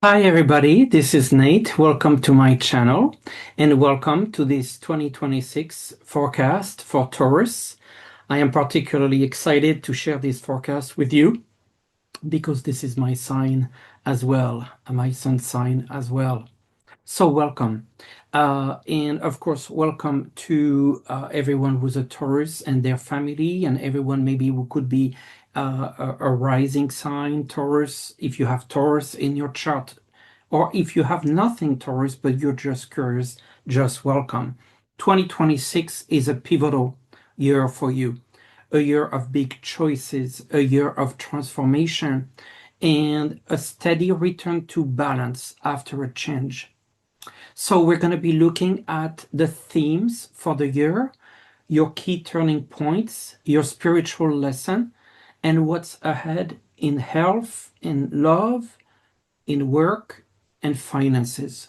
Hi everybody, this is Nate. Welcome to my channel and welcome to this 2026 forecast for Taurus. I am particularly excited to share this forecast with you because this is my sign as well, my sun sign as well. So welcome. And of course, welcome to everyone who's a Taurus and their family, and everyone maybe who could be a rising sign Taurus, if you have Taurus in your chart, or if you have nothing Taurus, but you're just curious, just welcome. 2026 is a pivotal year for you, a year of big choices, a year of transformation, and a steady return to balance after a change. So we're going to be looking at the themes for the year, your key turning points, your spiritual lesson, and what's ahead in health, in love, in work, and finances.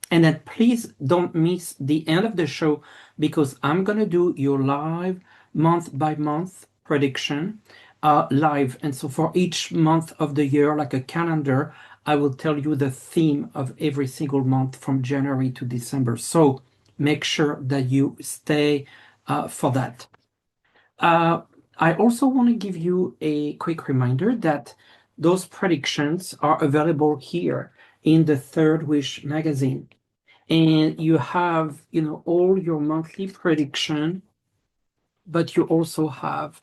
And then please don't miss the end of the show because I'm going to do your live month by month prediction live. And so for each month of the year, like a calendar, I will tell you the theme of every single month from January to December. So make sure that you stay for that. I also want to give you a quick reminder that those predictions are available here in the Third Wish magazine. And you have, all your monthly prediction, but you also have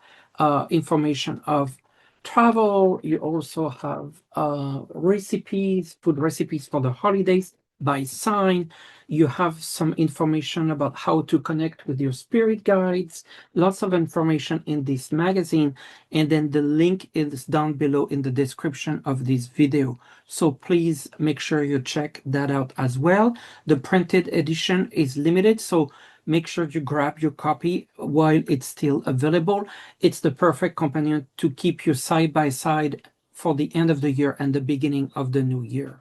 information of travel. You also have recipes, food recipes for the holidays by sign. You have some information about how to connect with your spirit guides, lots of information in this magazine. And then the link is down below in the description of this video. So please make sure you check that out as well. The printed edition is limited, so make sure you grab your copy while it's still available. It's the perfect companion to keep you side by side for the end of the year and the beginning of the new year.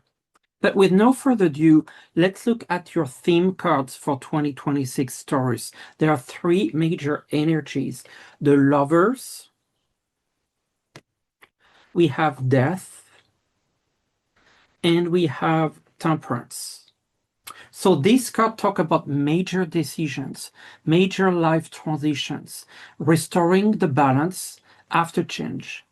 But with no further ado, let's look at your theme cards for 2026 Taurus. There are three major energies: the Lovers, we have Death, and we have Temperance. So these cards talk about major decisions, major life transitions, restoring the balance after change.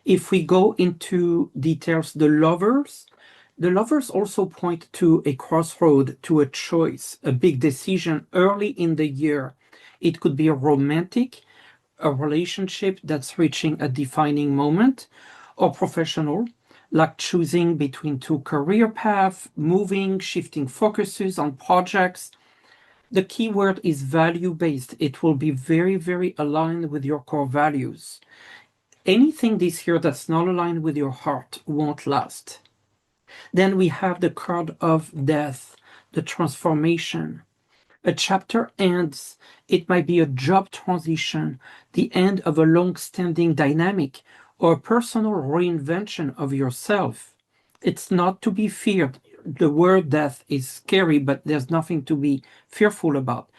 If we go into details, the lovers also point to a crossroad, to a choice, a big decision early in the year. It could be a romantic, a relationship that's reaching a defining moment, or professional, like choosing between two career paths, moving, shifting focuses on projects. The key word is value-based. It will be very, very aligned with your core values. Anything this year that's not aligned with your heart won't last. Then we have the card of death, the transformation. A chapter ends. It might be a job transition, the end of a long-standing dynamic, or a personal reinvention of yourself. It's not to be feared. The word death is scary, but there's nothing to be fearful about.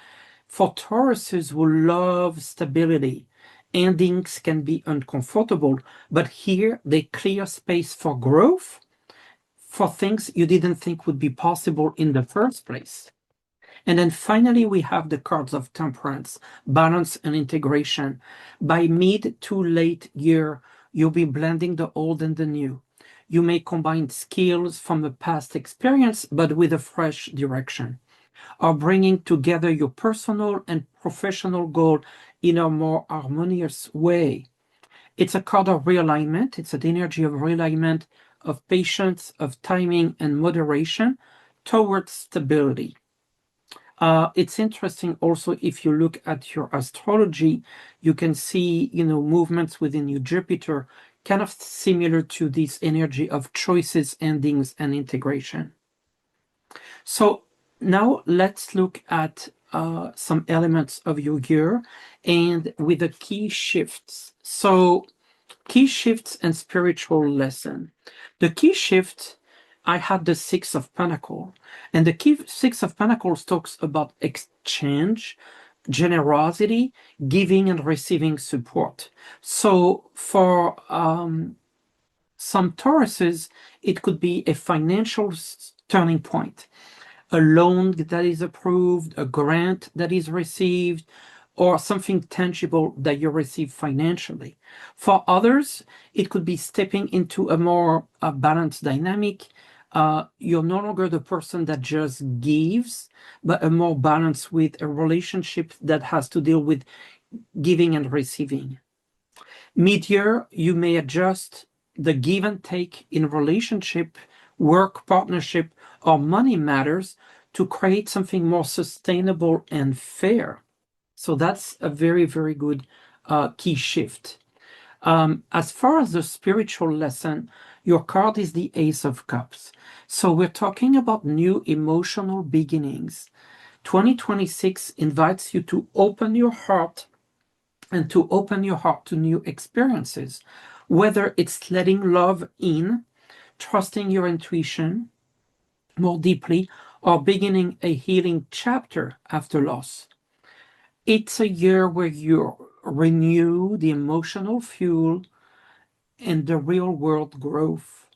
For Tauruses who love stability, endings can be uncomfortable, but here they clear space for growth, for things you didn't think would be possible in the first place. And then finally, we have the cards of Temperance, balance and integration. By mid to late year, you'll be blending the old and the new. You may combine skills from a past experience, but with a fresh direction, or bringing together your personal and professional goal in a more harmonious way. It's a card of realignment. It's an energy of realignment, of patience, of timing and moderation towards stability. It's interesting also, if you look at your astrology, you can see, movements within your Jupiter, kind of similar to this energy of choices, endings, and integration. So now let's look at some elements of your year and with the key shifts. So key shifts and spiritual lesson. The key shift, I had the Six of Pentacles, and the key Six of Pentacles talks about exchange, generosity, giving and receiving support. So for Some Tauruses, it could be a financial turning point, a loan that is approved, a grant that is received, or something tangible that you receive financially. For others, it could be stepping into a more balanced dynamic. You're no longer the person that just gives, but a more balance with a relationship that has to deal with giving and receiving. Mid-year, you may adjust the give and take in relationship, work, partnership, or money matters to create something more sustainable and fair. So that's a very, very good key shift. As far as the spiritual lesson, your card is the Ace of Cups. So we're talking about new emotional beginnings. 2026 invites you to open your heart and to open your heart to new experiences, whether it's letting love in, trusting your intuition more deeply, or beginning a healing chapter after loss. It's a year where you renew the emotional fuel and the real world growth.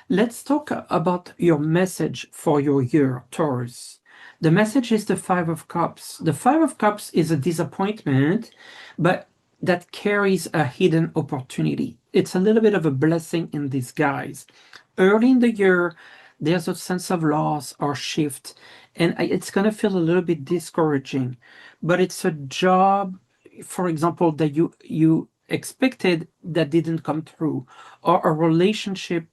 Let's talk about your message for your year, Taurus. The message is the Five of Cups. The Five of Cups is a disappointment, but that carries a hidden opportunity. It's a little bit of a blessing in disguise. Early in the year, there's a sense of loss or shift, and it's going to feel a little bit discouraging. But it's a job, for example, that you expected that didn't come through, or a relationship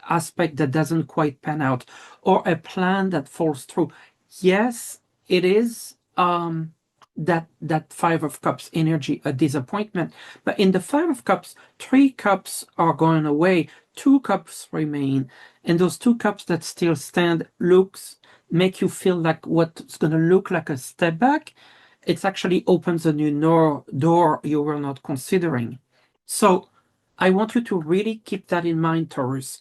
aspect that doesn't quite pan out, or a plan that falls through. Yes, it is that Five of Cups energy, a disappointment. But in the Five of Cups, 3 cups are going away, 2 cups remain, and those 2 cups that still stand make you feel like what's going to look like a step back, it actually opens a new door you were not considering. So I want you to really keep that in mind, Taurus.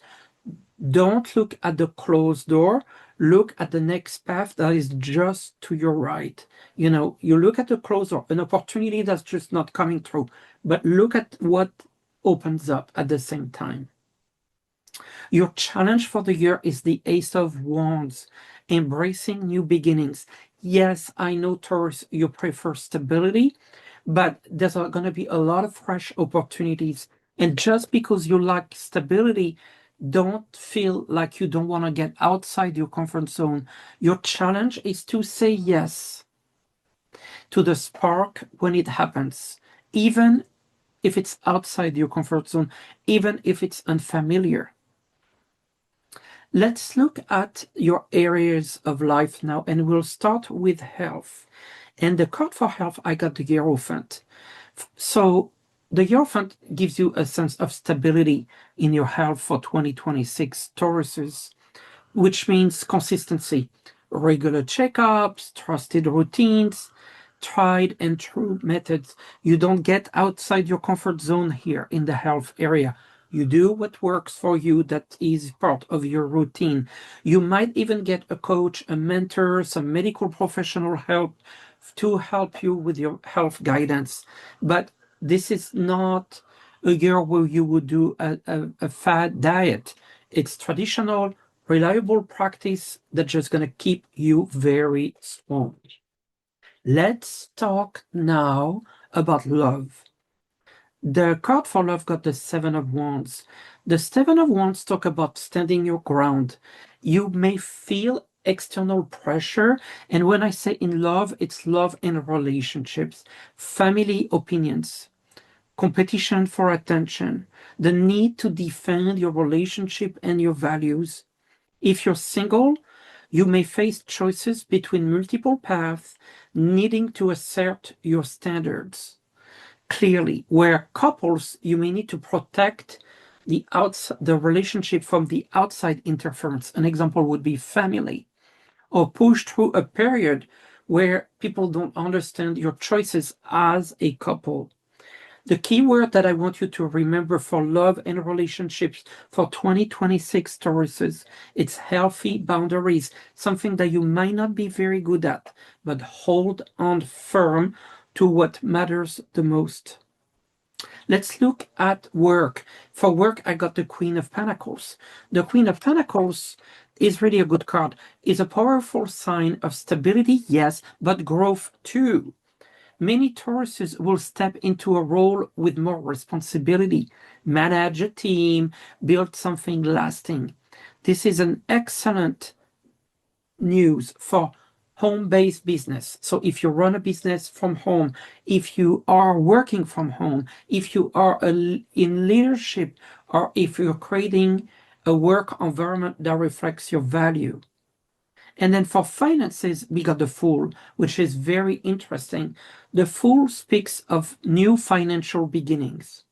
Don't look at the closed door. Look at the next path that is just to your right. You look at the closed door, an opportunity that's just not coming through, but look at what opens up at the same time. Your challenge for the year is the Ace of Wands, embracing new beginnings. Yes, I know, Taurus, you prefer stability, but there's going to be a lot of fresh opportunities. And just because you lack stability, don't feel like you don't want to get outside your comfort zone. Your challenge is to say yes to the spark when it happens, even if it's outside your comfort zone, even if it's unfamiliar. Let's look at your areas of life now, and we'll start with health. And the card for health, I got the Hierophant. So the Hierophant gives you a sense of stability in your health for 2026 Tauruses, which means consistency, regular checkups, trusted routines, tried and true methods. You don't get outside your comfort zone here in the health area. You do what works for you, that is part of your routine. You might even get a coach, a mentor, some medical professional help to help you with your health guidance. But this is not a year where you would do a fad diet. It's traditional, reliable practice that's just going to keep you very strong. Let's talk now about love. The card for love got the Seven of Wands. The Seven of Wands talk about standing your ground. You may feel external pressure, and when I say in love, it's love in relationships, family opinions, competition for attention, the need to defend your relationship and your values. If you're single, you may face choices between multiple paths, needing to assert your standards clearly. Where couples, you may need to protect the relationship from the outside interference. An example would be family, or push through a period where people don't understand your choices as a couple. The key word that I want you to remember for love and relationships for 2026 Tauruses, it's healthy boundaries, something that you might not be very good at, but hold on firm to what matters the most. Let's look at work. For work, I got the Queen of Pentacles. The Queen of Pentacles is really a good card. It's a powerful sign of stability, yes, but growth too. Many Tauruses will step into a role with more responsibility, manage a team, build something lasting. This is an excellent news for home-based business. So if you run a business from home, if you are working from home, if you are in leadership, or if you're creating a work environment that reflects your value. And then for finances, we got the Fool, which is very interesting. The Fool speaks of new financial beginnings,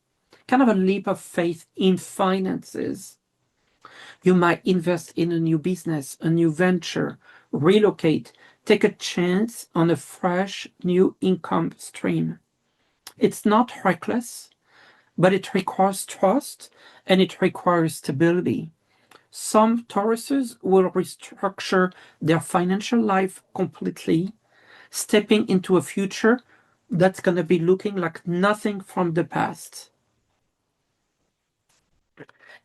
kind of a leap of faith in finances. You might invest in a new business, a new venture, relocate, take a chance on a fresh new income stream. It's not reckless, but it requires trust and it requires stability. Some Tauruses will restructure their financial life completely, stepping into a future that's going to be looking like nothing from the past.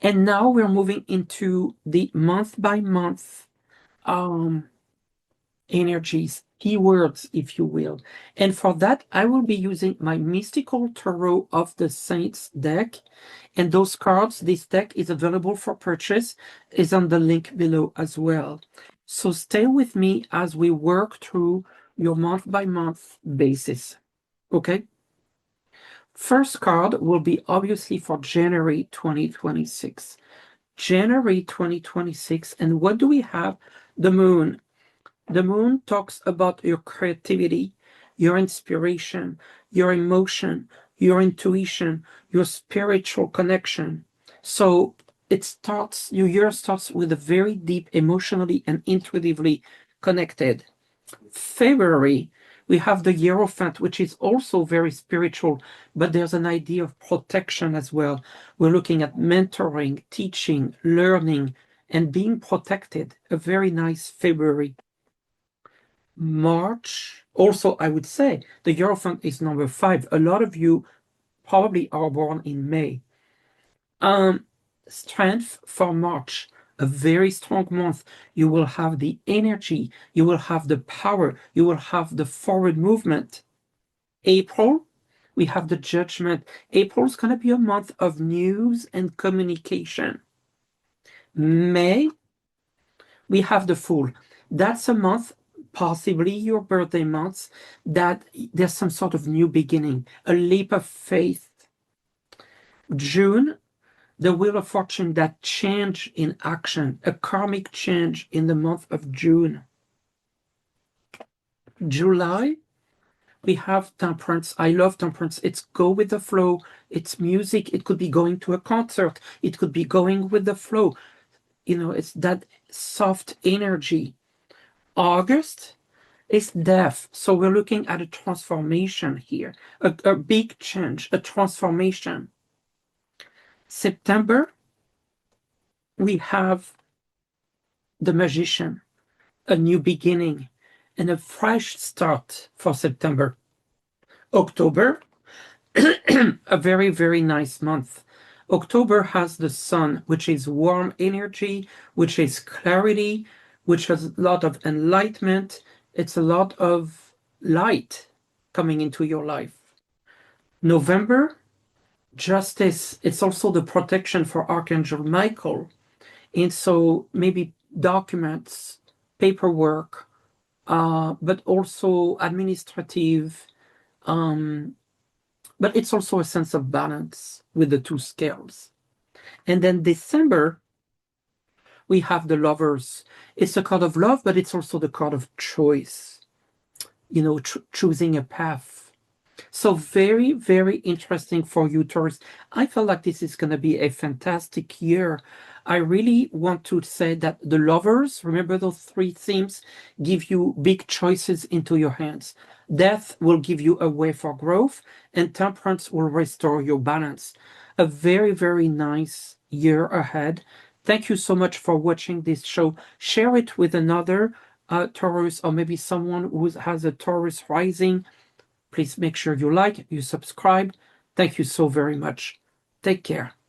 And now we're moving into the month by month energies, keywords, if you will. And for that, I will be using my Mystical Tarot of the Saints deck. And those cards, this deck is available for purchase, is on the link below as well. So stay with me as we work through your month by month basis. Okay? First card will be obviously for January 2026. January 2026. And what do we have? The moon. The moon talks about your creativity, your inspiration, your emotion, your intuition, your spiritual connection. So your year starts with a very deep, emotionally and intuitively connected. February, we have the Hierophant, which is also very spiritual, but there's an idea of protection as well. We're looking at mentoring, teaching, learning, and being protected. A very nice February. March, also, I would say the Hierophant is number 5. A lot of you probably are born in May. Strength for March, a very strong month. You will have the energy, you will have the power, you will have the forward movement. April, we have the Judgment. April is going to be a month of news and communication. May, we have the Fool. That's a month, possibly your birthday months, that there's some sort of new beginning, a leap of faith. June, the Wheel of Fortune, that change in action, a karmic change in the month of June. July, we have Temperance. I love Temperance. It's go with the flow. It's music. It could be going to a concert. It could be going with the flow. You know, it's that soft energy. August is Death. So we're looking at a transformation here, a big change, a transformation. September, we have the Magician, a new beginning and a fresh start for September. October, a very, very nice month. October has the Sun, which is warm energy, which is clarity, which has a lot of enlightenment. It's a lot of light coming into your life. November, Justice. It's also the protection for Archangel Michael. And so maybe documents, paperwork, but also administrative. But it's also a sense of balance with the two scales. And then December, we have the Lovers. It's a card of love, but it's also the card of choice, you know, choosing a path. So very, very interesting for you, Taurus. I feel like this is going to be a fantastic year. I really want to say that the Lovers, remember those 3 themes, give you big choices into your hands. Death will give you a way for growth, and Temperance will restore your balance. A very, very nice year ahead. Thank you so much for watching this show. Share it with another Taurus, or maybe someone who has a Taurus rising. Please make sure you like, you subscribe. Thank you so very much. Take care.